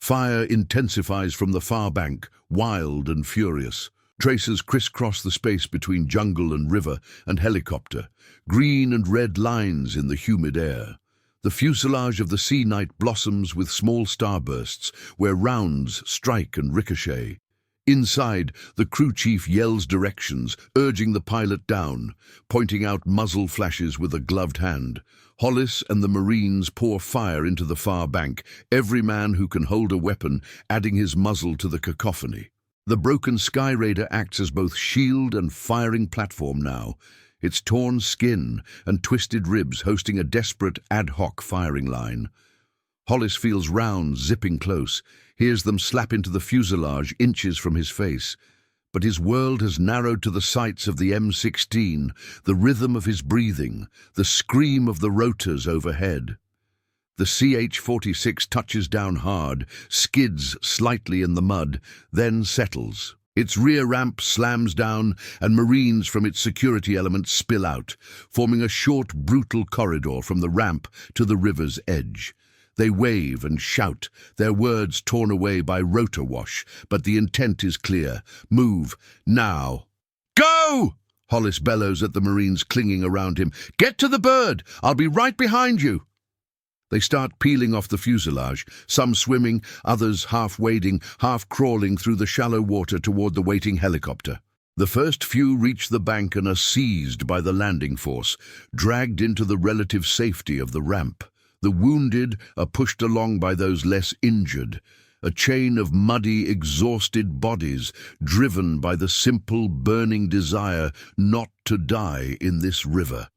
Fire intensifies from the far bank, wild and furious. Tracers crisscross the space between jungle and river and helicopter, green and red lines in the humid air. The fuselage of the Sea Knight blossoms with small starbursts, where rounds strike and ricochet. Inside, the crew chief yells directions, urging the pilot down, pointing out muzzle flashes with a gloved hand. Hollis and the Marines pour fire into the far bank, every man who can hold a weapon adding his muzzle to the cacophony. The broken Skyraider acts as both shield and firing platform now, its torn skin and twisted ribs hosting a desperate ad hoc firing line. Hollis feels rounds zipping close, hears them slap into the fuselage inches from his face. But his world has narrowed to the sights of the M16, the rhythm of his breathing, the scream of the rotors overhead. The CH-46 touches down hard, skids slightly in the mud, then settles. Its rear ramp slams down, and Marines from its security element spill out, forming a short, brutal corridor from the ramp to the river's edge. They wave and shout, their words torn away by rotor wash, but the intent is clear. Move, now. Go! Hollis bellows at the Marines clinging around him. Get to the bird! I'll be right behind you! They start peeling off the fuselage, some swimming, others half wading, half crawling through the shallow water toward the waiting helicopter. The first few reach the bank and are seized by the landing force, dragged into the relative safety of the ramp. The wounded are pushed along by those less injured, a chain of muddy, exhausted bodies driven by the simple, burning desire not to die in this river.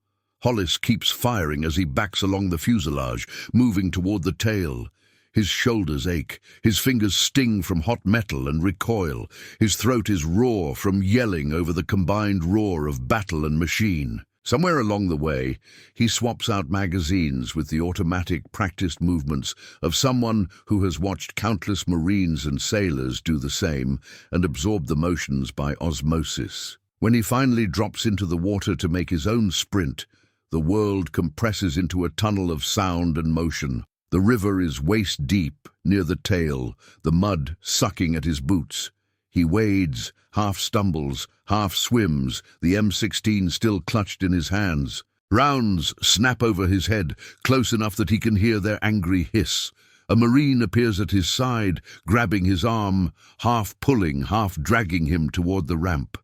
Hollis keeps firing as he backs along the fuselage, moving toward the tail. His shoulders ache, his fingers sting from hot metal and recoil, his throat is raw from yelling over the combined roar of battle and machine. Somewhere along the way, he swaps out magazines with the automatic, practiced movements of someone who has watched countless Marines and sailors do the same and absorb the motions by osmosis. When he finally drops into the water to make his own sprint, the world compresses into a tunnel of sound and motion. The river is waist-deep near the tail, the mud sucking at his boots. He wades, half stumbles, half swims, the M16 still clutched in his hands. Rounds snap over his head, close enough that he can hear their angry hiss. A Marine appears at his side, grabbing his arm, half pulling, half dragging him toward the ramp.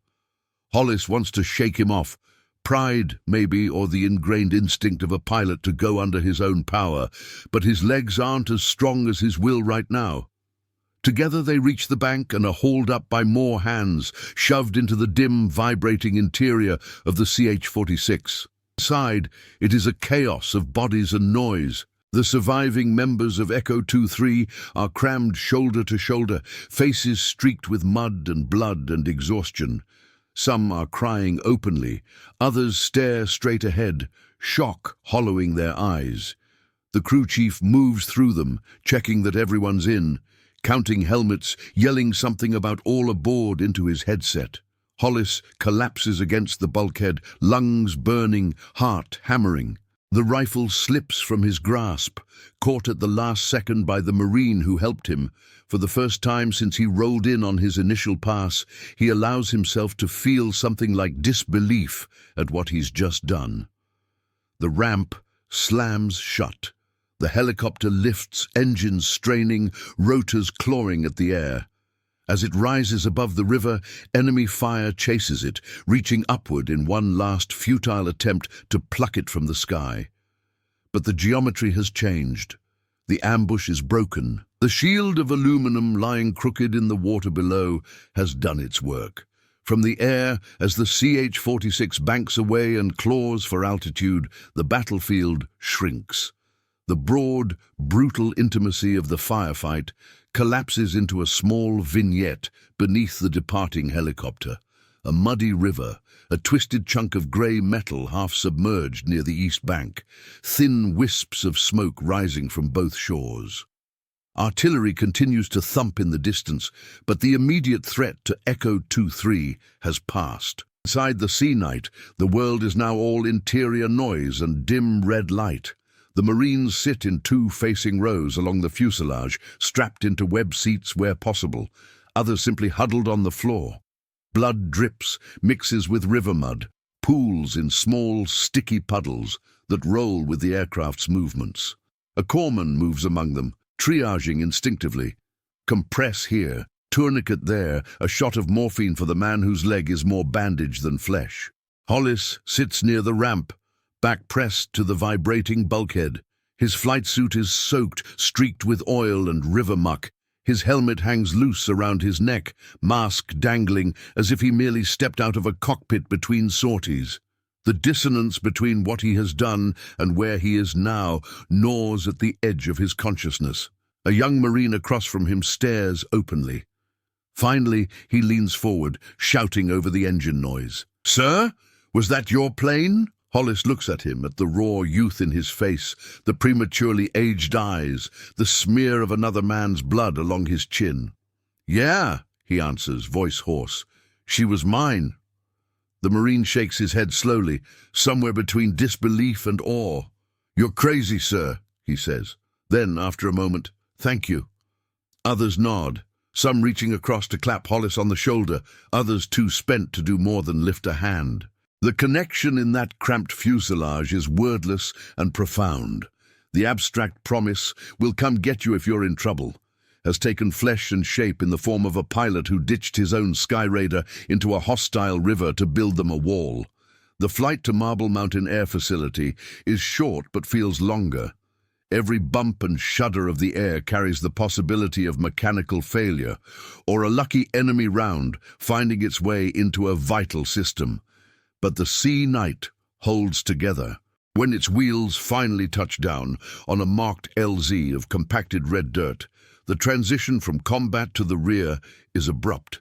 Hollis wants to shake him off. Pride, maybe, or the ingrained instinct of a pilot to go under his own power, but his legs aren't as strong as his will right now. Together they reach the bank and are hauled up by more hands, shoved into the dim, vibrating interior of the CH-46. Inside, it is a chaos of bodies and noise. The surviving members of Echo 2-3 are crammed shoulder to shoulder, faces streaked with mud and blood and exhaustion. Some are crying openly, others stare straight ahead, shock hollowing their eyes. The crew chief moves through them, checking that everyone's in, counting helmets, yelling something about all aboard into his headset. Hollis collapses against the bulkhead, lungs burning, heart hammering. The rifle slips from his grasp, caught at the last second by the Marine who helped him. For the first time since he rolled in on his initial pass, he allows himself to feel something like disbelief at what he's just done. The ramp slams shut. The helicopter lifts, engines straining, rotors clawing at the air. As it rises above the river, enemy fire chases it, reaching upward in one last futile attempt to pluck it from the sky. But the geometry has changed. The ambush is broken. The shield of aluminum lying crooked in the water below has done its work. From the air, as the CH-46 banks away and claws for altitude, the battlefield shrinks. The broad, brutal intimacy of the firefight collapses into a small vignette beneath the departing helicopter. A muddy river, a twisted chunk of grey metal half submerged near the east bank, thin wisps of smoke rising from both shores. Artillery continues to thump in the distance, but the immediate threat to Echo 2-3 has passed. Inside the sea night, the world is now all interior noise and dim red light. The Marines sit in two facing rows along the fuselage, strapped into web seats where possible, others simply huddled on the floor. Blood drips, mixes with river mud, pools in small, sticky puddles that roll with the aircraft's movements. A corpsman moves among them, triaging instinctively. Compress here, tourniquet there, a shot of morphine for the man whose leg is more bandage than flesh. Hollis sits near the ramp, back pressed to the vibrating bulkhead. His flight suit is soaked, streaked with oil and river muck. His helmet hangs loose around his neck, mask dangling as if he merely stepped out of a cockpit between sorties. The dissonance between what he has done and where he is now gnaws at the edge of his consciousness. A young Marine across from him stares openly. Finally, he leans forward, shouting over the engine noise. "Sir, was that your plane?" Hollis looks at him, at the raw youth in his face, the prematurely aged eyes, the smear of another man's blood along his chin. "Yeah," he answers, voice hoarse. "She was mine." The Marine shakes his head slowly, somewhere between disbelief and awe. "You're crazy, sir," he says. Then, after a moment, "Thank you." Others nod, some reaching across to clap Hollis on the shoulder, others too spent to do more than lift a hand. The connection in that cramped fuselage is wordless and profound. The abstract promise, "We'll come get you if you're in trouble," has taken flesh and shape in the form of a pilot who ditched his own Skyraider into a hostile river to build them a wall. The flight to Marble Mountain Air Facility is short but feels longer. Every bump and shudder of the air carries the possibility of mechanical failure, or a lucky enemy round finding its way into a vital system. But the sea night holds together. When its wheels finally touch down on a marked LZ of compacted red dirt, the transition from combat to the rear is abrupt.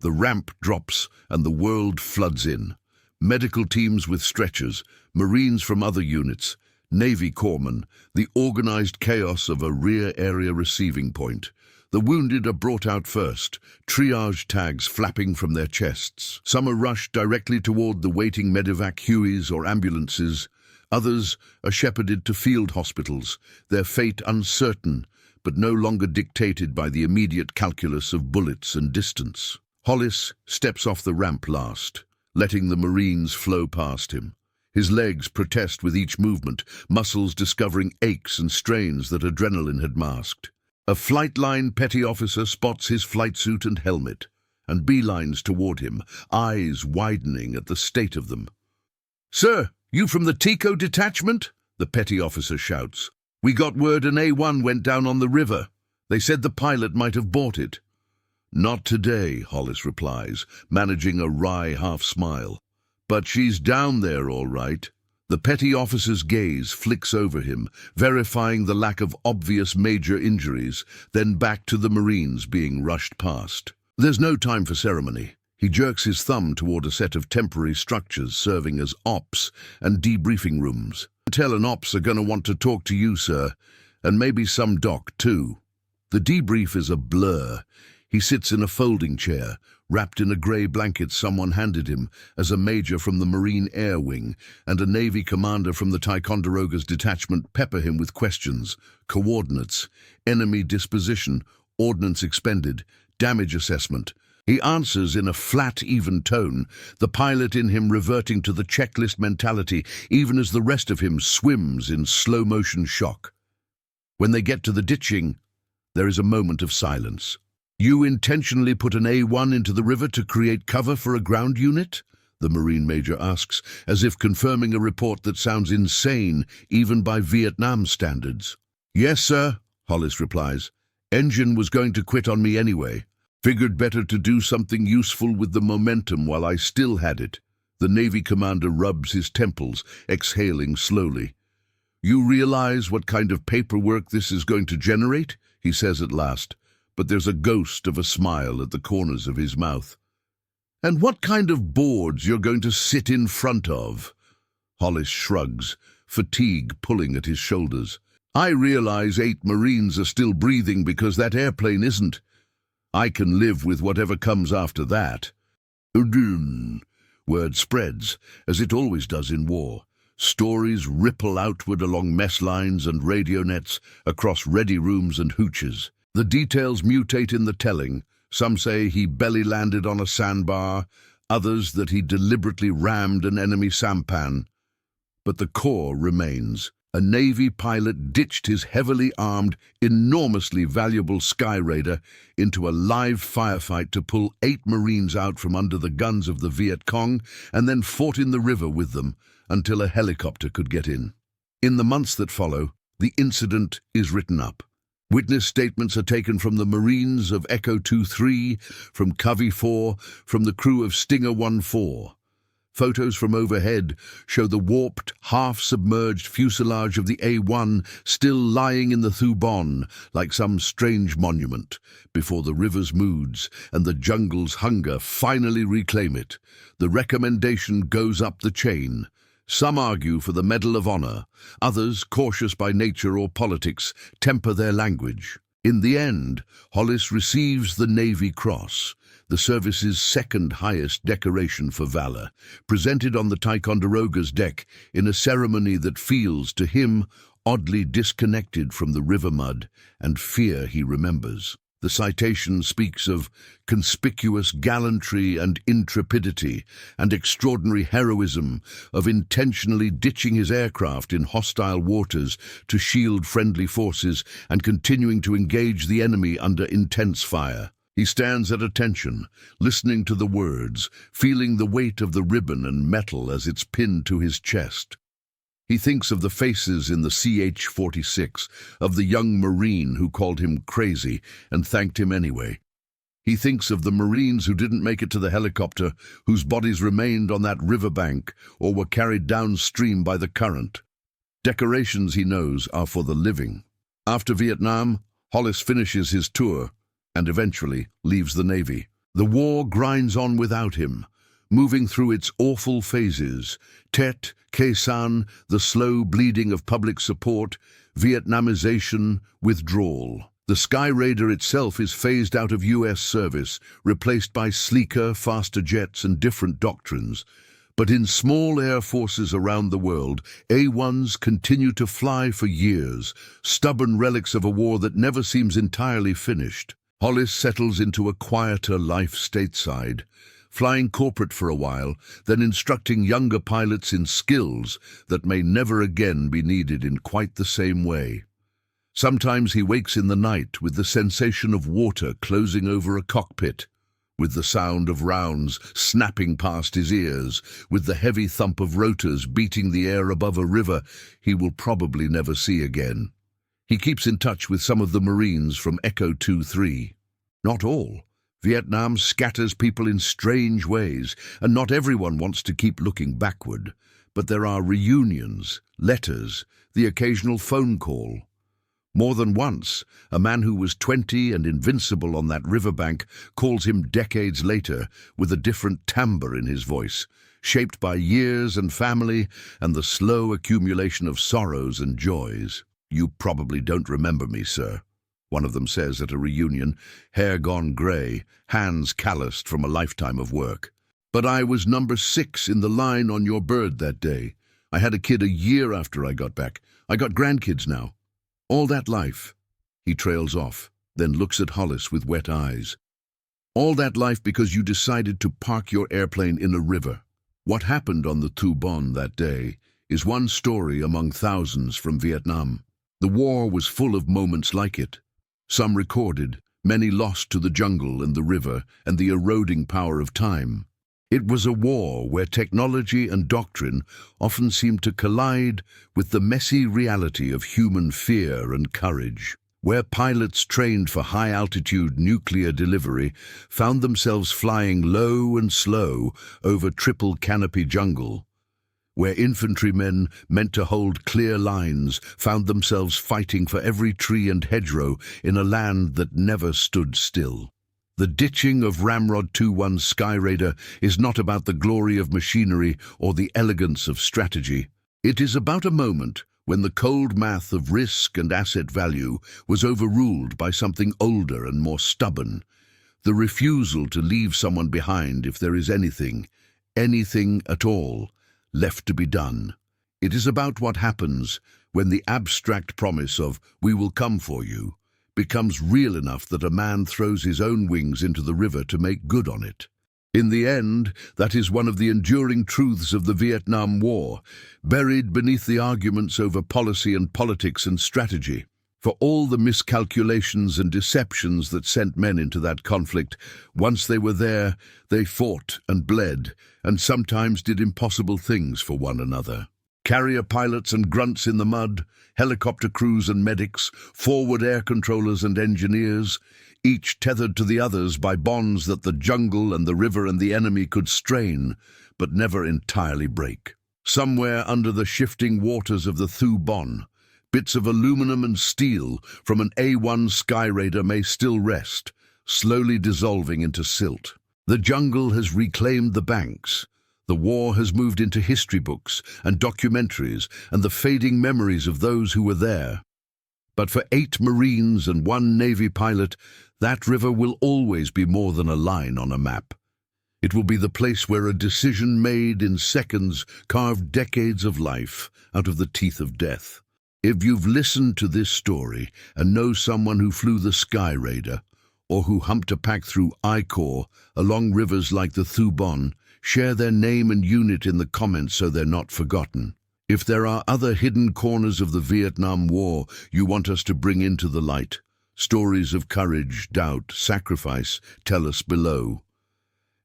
The ramp drops and the world floods in. Medical teams with stretchers, Marines from other units, Navy corpsmen, the organized chaos of a rear area receiving point. The wounded are brought out first, triage tags flapping from their chests. Some are rushed directly toward the waiting medevac Hueys or ambulances. Others are shepherded to field hospitals, their fate uncertain, but no longer dictated by the immediate calculus of bullets and distance. Hollis steps off the ramp last, letting the Marines flow past him. His legs protest with each movement, muscles discovering aches and strains that adrenaline had masked. A flight line petty officer spots his flight suit and helmet, and beelines toward him, eyes widening at the state of them. "Sir, you from the TICO detachment?" the petty officer shouts. "We got word an A-1 went down on the river. They said the pilot might have bought it." "Not today," Hollis replies, managing a wry half-smile. "But she's down there all right." The petty officer's gaze flicks over him, verifying the lack of obvious major injuries, then back to the Marines being rushed past. There's no time for ceremony. He jerks his thumb toward a set of temporary structures serving as ops and debriefing rooms. "Tell an ops are going to want to talk to you, sir, and maybe some doc, too." The debrief is a blur. He sits in a folding chair, wrapped in a grey blanket someone handed him as a major from the Marine Air Wing and a Navy commander from the Ticonderoga's detachment pepper him with questions, coordinates, enemy disposition, ordnance expended, damage assessment. He answers in a flat, even tone, the pilot in him reverting to the checklist mentality, even as the rest of him swims in slow-motion shock. When they get to the ditching, there is a moment of silence. "You intentionally put an A-1 into the river to create cover for a ground unit?" the Marine Major asks, as if confirming a report that sounds insane even by Vietnam standards. "Yes, sir," Hollis replies. "Engine was going to quit on me anyway. Figured better to do something useful with the momentum while I still had it." The Navy commander rubs his temples, exhaling slowly. "You realize what kind of paperwork this is going to generate?" he says at last, but there's a ghost of a smile at the corners of his mouth. "And what kind of boards you're going to sit in front of?" Hollis shrugs, fatigue pulling at his shoulders. "I realize 8 Marines are still breathing because that airplane isn't. I can live with whatever comes after that." Word spreads, as it always does in war. Stories ripple outward along mess lines and radio nets, across ready rooms and hooches. The details mutate in the telling. Some say he belly-landed on a sandbar, others that he deliberately rammed an enemy sampan. But the core remains. A Navy pilot ditched his heavily armed, enormously valuable Skyraider into a live firefight to pull 8 Marines out from under the guns of the Viet Cong and then fought in the river with them until a helicopter could get in. In the months that follow, the incident is written up. Witness statements are taken from the Marines of Echo 2-3, from Covey 4, from the crew of Stinger 1-4. Photos from overhead show the warped, half-submerged fuselage of the A-1 still lying in the Thu Bon like some strange monument before the river's moods and the jungle's hunger finally reclaim it. The recommendation goes up the chain. Some argue for the Medal of Honor. Others, cautious by nature or politics, temper their language. In the end, Hollis receives the Navy Cross, the service's second highest decoration for valor, presented on the Ticonderoga's deck in a ceremony that feels, to him, oddly disconnected from the river mud and fear he remembers. The citation speaks of conspicuous gallantry and intrepidity and extraordinary heroism, of intentionally ditching his aircraft in hostile waters to shield friendly forces and continuing to engage the enemy under intense fire. He stands at attention, listening to the words, feeling the weight of the ribbon and metal as it's pinned to his chest. He thinks of the faces in the CH-46, of the young Marine who called him crazy and thanked him anyway. He thinks of the Marines who didn't make it to the helicopter, whose bodies remained on that riverbank or were carried downstream by the current. Decorations, he knows, are for the living. After Vietnam, Hollis finishes his tour and eventually leaves the Navy. The war grinds on without him, moving through its awful phases: Tet, Khe Sanh, the slow bleeding of public support, Vietnamization, withdrawal. The Skyraider itself is phased out of U.S. service, replaced by sleeker, faster jets and different doctrines. But in small air forces around the world, A-1s continue to fly for years, stubborn relics of a war that never seems entirely finished. Hollis settles into a quieter life stateside, flying corporate for a while, then instructing younger pilots in skills that may never again be needed in quite the same way. Sometimes he wakes in the night with the sensation of water closing over a cockpit, with the sound of rounds snapping past his ears, with the heavy thump of rotors beating the air above a river he will probably never see again. He keeps in touch with some of the Marines from Echo 2-3. Not all. Vietnam scatters people in strange ways, and not everyone wants to keep looking backward. But there are reunions, letters, the occasional phone call. More than once, a man who was 20 and invincible on that riverbank calls him decades later with a different timbre in his voice, shaped by years and family and the slow accumulation of sorrows and joys. "You probably don't remember me, sir," one of them says at a reunion, hair gone grey, hands calloused from a lifetime of work. "But I was number 6 in the line on your bird that day. I had a kid a year after I got back. I got grandkids now. All that life." He trails off, then looks at Hollis with wet eyes. "All that life because you decided to park your airplane in a river." What happened on the Thu Bon that day is one story among thousands from Vietnam. The war was full of moments like it. Some recorded, many lost to the jungle and the river and the eroding power of time. It was a war where technology and doctrine often seemed to collide with the messy reality of human fear and courage, where pilots trained for high-altitude nuclear delivery found themselves flying low and slow over triple canopy jungle, where infantrymen meant to hold clear lines found themselves fighting for every tree and hedgerow in a land that never stood still. The ditching of Ramrod Two-One Skyraider is not about the glory of machinery or the elegance of strategy. It is about a moment when the cold math of risk and asset value was overruled by something older and more stubborn: the refusal to leave someone behind if there is anything at all, left to be done. It is about what happens when the abstract promise of "we will come for you" becomes real enough that a man throws his own wings into the river to make good on it. In the end, that is one of the enduring truths of the Vietnam War, buried beneath the arguments over policy and politics and strategy. For all the miscalculations and deceptions that sent men into that conflict, once they were there, they fought and bled, and sometimes did impossible things for one another. Carrier pilots and grunts in the mud, helicopter crews and medics, forward air controllers and engineers, each tethered to the others by bonds that the jungle and the river and the enemy could strain, but never entirely break. Somewhere under the shifting waters of the Thu Bon, bits of aluminum and steel from an A-1 Skyraider may still rest, slowly dissolving into silt. The jungle has reclaimed the banks. The war has moved into history books and documentaries and the fading memories of those who were there. But for 8 Marines and 1 Navy pilot, that river will always be more than a line on a map. It will be the place where a decision made in seconds carved decades of life out of the teeth of death. If you've listened to this story and know someone who flew the Skyraider or who humped a pack through I-Corps along rivers like the Thu Bon, share their name and unit in the comments so they're not forgotten. If there are other hidden corners of the Vietnam War you want us to bring into the light, stories of courage, doubt, sacrifice, tell us below.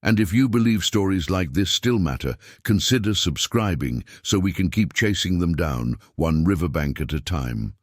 And if you believe stories like this still matter, consider subscribing so we can keep chasing them down, one riverbank at a time.